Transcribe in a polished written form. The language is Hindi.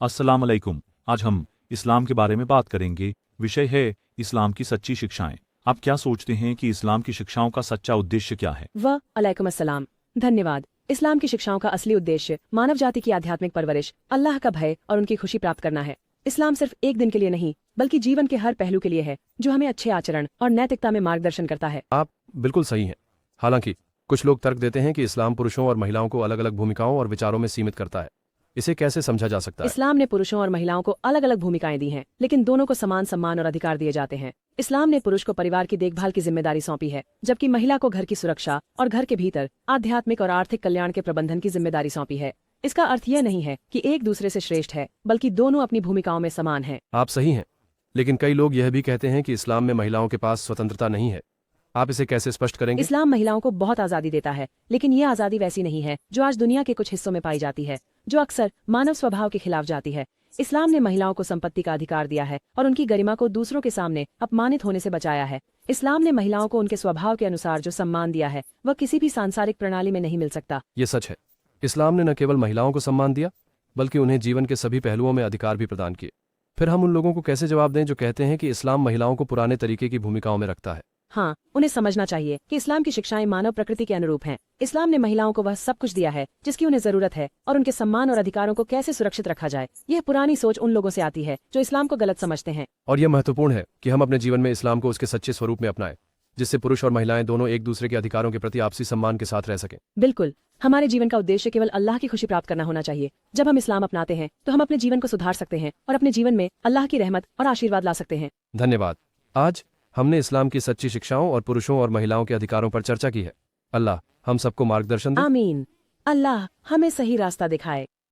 अस्सलाम अलैकुम। आज हम इस्लाम के बारे में बात करेंगे। विषय है इस्लाम की सच्ची शिक्षाएं। आप क्या सोचते हैं कि इस्लाम की शिक्षाओं का सच्चा उद्देश्य क्या है? अलैकुम अस्सलाम। धन्यवाद। इस्लाम की शिक्षाओं का असली उद्देश्य मानव जाति की आध्यात्मिक परवरिश, अल्लाह का भय और उनकी खुशी प्राप्त करना है। इस्लाम सिर्फ एक दिन के लिए नहीं बल्कि जीवन के हर पहलू के लिए है, जो हमें अच्छे आचरण और नैतिकता में मार्गदर्शन करता है। आप बिल्कुल सही हैं। हालांकि कुछ लोग तर्क देते हैं कि इस्लाम पुरुषों और महिलाओं को अलग अलग भूमिकाओं और विचारों में सीमित करता है। इसे कैसे समझा जा सकता है? इस्लाम ने पुरुषों और महिलाओं को अलग अलग भूमिकाएं दी हैं, लेकिन दोनों को समान सम्मान और अधिकार दिए जाते हैं। इस्लाम ने पुरुष को परिवार की देखभाल की जिम्मेदारी सौंपी है, जबकि महिला को घर की सुरक्षा और घर के भीतर आध्यात्मिक और आर्थिक कल्याण के प्रबंधन की जिम्मेदारी सौंपी है। इसका अर्थ यह नहीं है कि एक दूसरे से श्रेष्ठ है, बल्कि दोनों अपनी भूमिकाओं में समान हैं। आप सही हैं, लेकिन कई लोग यह भी कहते हैं कि इस्लाम में महिलाओं के पास स्वतंत्रता नहीं है। आप इसे कैसे स्पष्ट करेंगे? इस्लाम महिलाओं को बहुत आजादी देता है, लेकिन ये आजादी वैसी नहीं है जो आज दुनिया के कुछ हिस्सों में पाई जाती है, जो अक्सर मानव स्वभाव के खिलाफ जाती है। इस्लाम ने महिलाओं को संपत्ति का अधिकार दिया है और उनकी गरिमा को दूसरों के सामने अपमानित होने से बचाया है। इस्लाम ने महिलाओं को उनके स्वभाव के अनुसार जो सम्मान दिया है, वह किसी भी सांसारिक प्रणाली में नहीं मिल सकता। ये सच है। इस्लाम ने न केवल महिलाओं को सम्मान दिया, बल्कि उन्हें जीवन के सभी पहलुओं में अधिकार भी प्रदान किए। फिर हम उन लोगों को कैसे जवाब दें जो कहते हैं कि इस्लाम महिलाओं को पुराने तरीके की भूमिकाओं में रखता है? हाँ, उन्हें समझना चाहिए कि इस्लाम की शिक्षाएं मानव प्रकृति के अनुरूप हैं। इस्लाम ने महिलाओं को वह सब कुछ दिया है जिसकी उन्हें जरूरत है, और उनके सम्मान और अधिकारों को कैसे सुरक्षित रखा जाए, यह पुरानी सोच उन लोगों से आती है जो इस्लाम को गलत समझते हैं। और यह महत्वपूर्ण है कि हम अपने जीवन में इस्लाम को उसके सच्चे स्वरूप में अपनाएं, जिससे पुरुष और महिलाएं दोनों एक दूसरे के अधिकारों के प्रति आपसी सम्मान के साथ रह सकें। बिल्कुल, हमारे जीवन का उद्देश्य केवल अल्लाह की खुशी प्राप्त करना होना चाहिए। जब हम इस्लाम अपनाते हैं तो हम अपने जीवन को सुधार सकते हैं और अपने जीवन में अल्लाह की रहमत और आशीर्वाद ला सकते हैं। धन्यवाद। आज हमने इस्लाम की सच्ची शिक्षाओं और पुरुषों और महिलाओं के अधिकारों पर चर्चा की है। अल्लाह हम सबको मार्गदर्शन दे। आमीन। अल्लाह हमें सही रास्ता दिखाए।